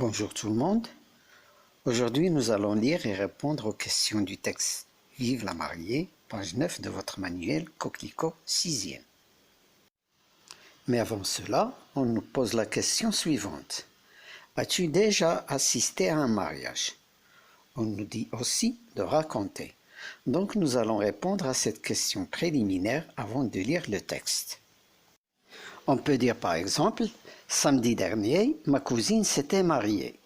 Bonjour tout le monde. Aujourd'hui, nous allons lire et répondre aux questions du texte Vive la mariée, page 9 de votre manuel Coquelicot 6e. Mais avant cela, on nous pose la question suivante. As-tu déjà assisté à un mariage? On nous dit aussi de raconter. Donc nous allons répondre à cette question préliminaire avant de lire le texte. On peut dire par exemple, samedi dernier, ma cousine s'était mariée.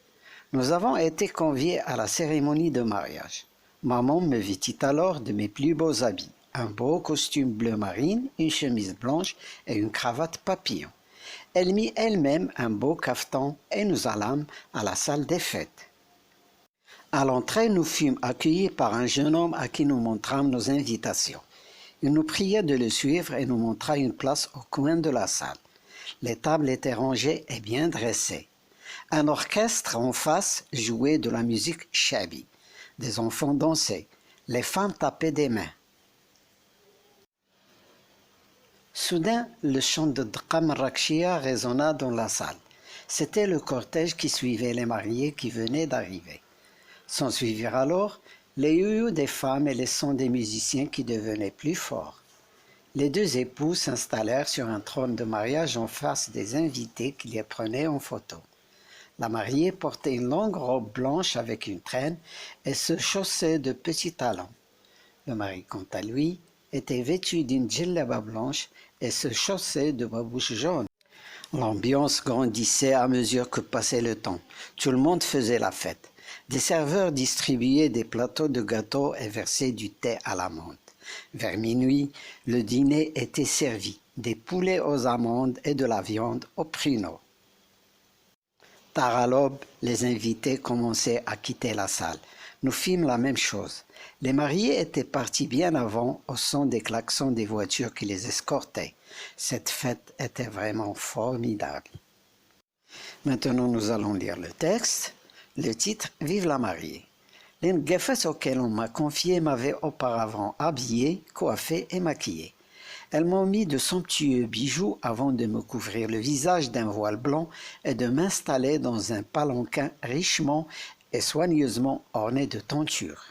Nous avons été conviés à la cérémonie de mariage. Maman me vêtit alors de mes plus beaux habits, un beau costume bleu marine, une chemise blanche et une cravate papillon. Elle mit elle-même un beau cafetan et nous allâmes à la salle des fêtes. À l'entrée, nous fûmes accueillis par un jeune homme à qui nous montrâmes nos invitations. Il nous pria de le suivre et nous montra une place au coin de la salle. Les tables étaient rangées et bien dressées. Un orchestre en face jouait de la musique shabi. Des enfants dansaient. Les femmes tapaient des mains. Soudain, le chant de Dqam Rakshia résonna dans la salle. C'était le cortège qui suivait les mariés qui venaient d'arriver. S'ensuivirent alors les youyous des femmes et les sons des musiciens qui devenaient plus forts. Les deux époux s'installèrent sur un trône de mariage en face des invités qui les prenaient en photo. La mariée portait une longue robe blanche avec une traîne et se chaussait de petits talons. Le mari, quant à lui, était vêtu d'une djellaba blanche et se chaussait de babouches jaunes. L'ambiance grandissait à mesure que passait le temps. Tout le monde faisait la fête. Des serveurs distribuaient des plateaux de gâteaux et versaient du thé à la menthe. Vers minuit, le dîner était servi, des poulets aux amandes et de la viande aux pruneaux. Tard à l'aube, les invités commençaient à quitter la salle. Nous fîmes la même chose. Les mariés étaient partis bien avant au son des klaxons des voitures qui les escortaient. Cette fête était vraiment formidable. Maintenant, nous allons lire le texte. Le titre « Vive la mariée ». Les ngefes auxquels on m'a confié m'avaient auparavant habillé, coiffé et maquillé. Elles m'ont mis de somptueux bijoux avant de me couvrir le visage d'un voile blanc et de m'installer dans un palanquin richement et soigneusement orné de tentures.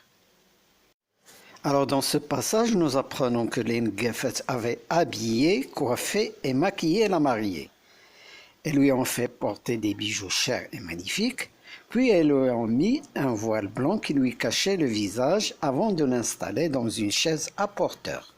Alors dans ce passage, nous apprenons que les ngefes avaient habillé, coiffé et maquillé la mariée. Elles lui ont fait porter des bijoux chers et magnifiques, puis elles lui ont mis un voile blanc qui lui cachait le visage avant de l'installer dans une chaise à porteur.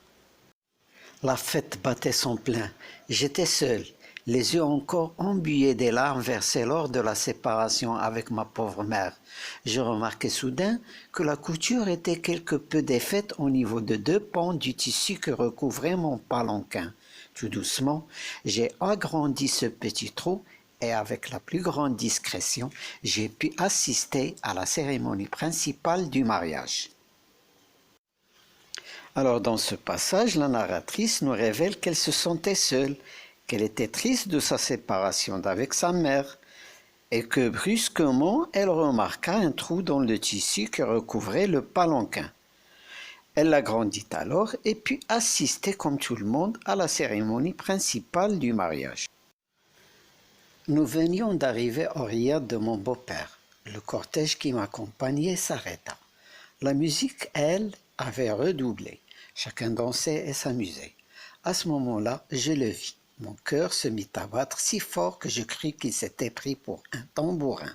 La fête battait son plein. J'étais seul, les yeux encore embués des larmes versées lors de la séparation avec ma pauvre mère. Je remarquai soudain que la couture était quelque peu défaite au niveau de deux pans du tissu que recouvrait mon palanquin. Tout doucement, j'ai agrandi ce petit trou et avec la plus grande discrétion, j'ai pu assister à la cérémonie principale du mariage. Alors dans ce passage, la narratrice nous révèle qu'elle se sentait seule, qu'elle était triste de sa séparation d'avec sa mère, et que brusquement elle remarqua un trou dans le tissu qui recouvrait le palanquin. Elle l'agrandit alors et put assister comme tout le monde à la cérémonie principale du mariage. Nous venions d'arriver au riad de mon beau-père. Le cortège qui m'accompagnait s'arrêta. La musique, elle, avait redoublé. Chacun dansait et s'amusait. À ce moment-là, je le vis. Mon cœur se mit à battre si fort que je crus qu'il s'était pris pour un tambourin.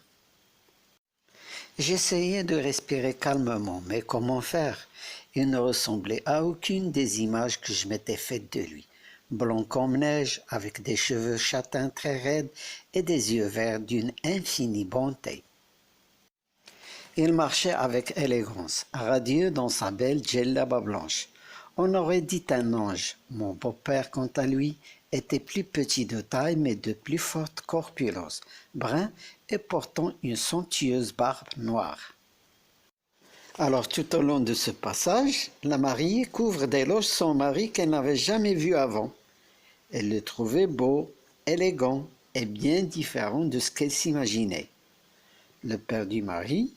J'essayais de respirer calmement, mais comment faire? Il ne ressemblait à aucune des images que je m'étais faites de lui. Blond comme neige, avec des cheveux châtains très raides et des yeux verts d'une infinie bonté. Il marchait avec élégance, radieux dans sa belle djellaba blanche. On aurait dit un ange. Mon beau-père, quant à lui, était plus petit de taille, mais de plus forte corpulence, brun et portant une somptueuse barbe noire. Alors, tout au long de ce passage, la mariée couvre d'éloges son mari qu'elle n'avait jamais vu avant. Elle le trouvait beau, élégant et bien différent de ce qu'elle s'imaginait. Le père du mari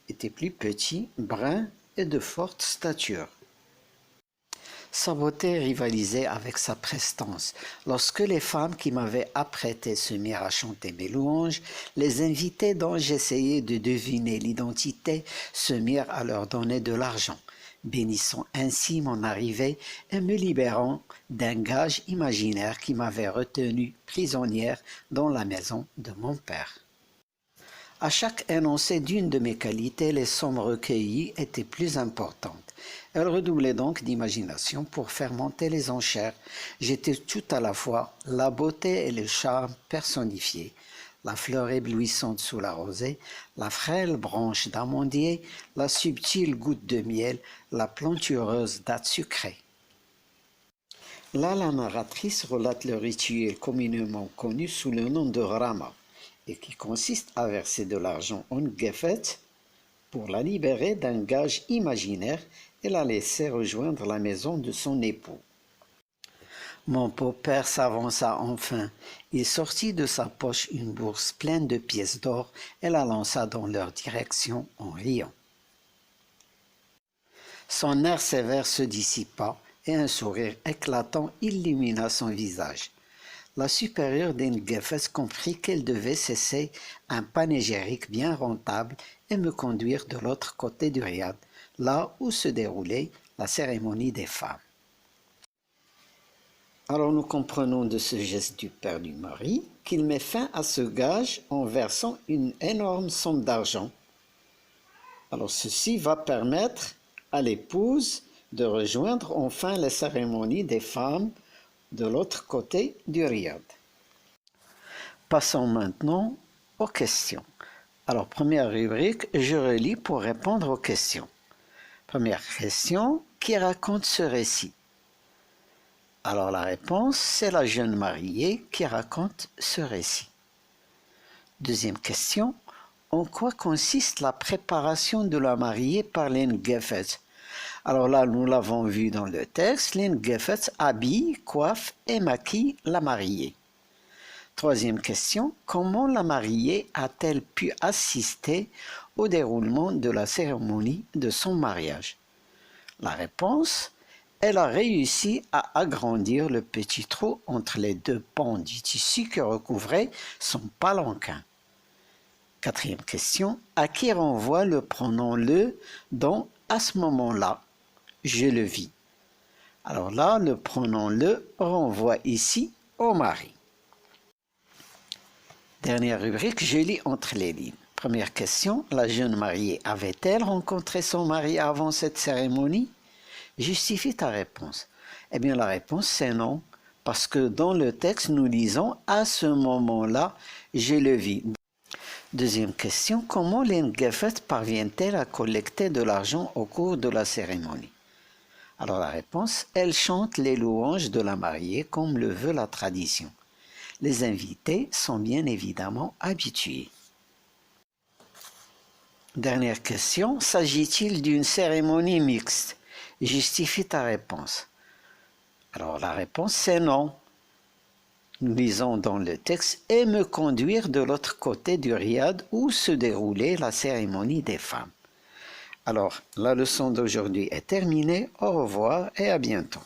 était plus petit, brun et de forte stature. Sa beauté rivalisait avec sa prestance. Lorsque les femmes qui m'avaient apprêté se mirent à chanter mes louanges, les invités dont j'essayais de deviner l'identité se mirent à leur donner de l'argent, bénissant ainsi mon arrivée et me libérant d'un gage imaginaire qui m'avait retenue prisonnière dans la maison de mon père. À chaque énoncé d'une de mes qualités, les sommes recueillies étaient plus importantes. Elles redoublaient donc d'imagination pour faire monter les enchères. J'étais tout à la fois la beauté et le charme personnifiés, la fleur éblouissante sous la rosée, la frêle branche d'amandier, la subtile goutte de miel, la plantureuse date sucrée. Là, la narratrice relate le rituel communément connu sous le nom de Rama, et qui consiste à verser de l'argent en Gefet pour la libérer d'un gage imaginaire et la laisser rejoindre la maison de son époux. Mon beau-père s'avança enfin. Il sortit de sa poche une bourse pleine de pièces d'or et la lança dans leur direction en riant. Son air sévère se dissipa et un sourire éclatant illumina son visage. La supérieure d'Engefes comprit qu'elle devait cesser un panégyrique bien rentable et me conduire de l'autre côté du riad, là où se déroulait la cérémonie des femmes. Alors nous comprenons de ce geste du père du mari qu'il met fin à ce gage en versant une énorme somme d'argent. Alors ceci va permettre à l'épouse de rejoindre enfin la cérémonie des femmes de l'autre côté du riad. Passons maintenant aux questions. Alors, première rubrique, je relis pour répondre aux questions. Première question, qui raconte ce récit? Alors, la réponse, c'est la jeune mariée qui raconte ce récit. Deuxième question, en quoi consiste la préparation de la mariée par l'Engefet? Alors là, nous l'avons vu dans le texte, l'Engefet habille, coiffe et maquille la mariée. Troisième question, comment la mariée a-t-elle pu assister au déroulement de la cérémonie de son mariage? La réponse, elle a réussi à agrandir le petit trou entre les deux pans du tissu que recouvrait son palanquin. Quatrième question, à qui renvoie le pronom le dont à ce moment-là, je le vis? Alors là, le pronom le renvoie ici au mari. Dernière rubrique, je lis entre les lignes. Première question, la jeune mariée avait-elle rencontré son mari avant cette cérémonie? Justifie ta réponse. Eh bien, la réponse c'est non, parce que dans le texte, nous lisons « à ce moment-là, je le vis ». Deuxième question, comment l'Engefet parvient-elle à collecter de l'argent au cours de la cérémonie? Alors la réponse, elle chante les louanges de la mariée comme le veut la tradition. Les invités sont bien évidemment habitués. Dernière question, s'agit-il d'une cérémonie mixte? Justifie ta réponse. Alors la réponse c'est non. Nous lisons dans le texte « et me conduire de l'autre côté du riad où se déroulait la cérémonie des femmes ». Alors, la leçon d'aujourd'hui est terminée. Au revoir et à bientôt.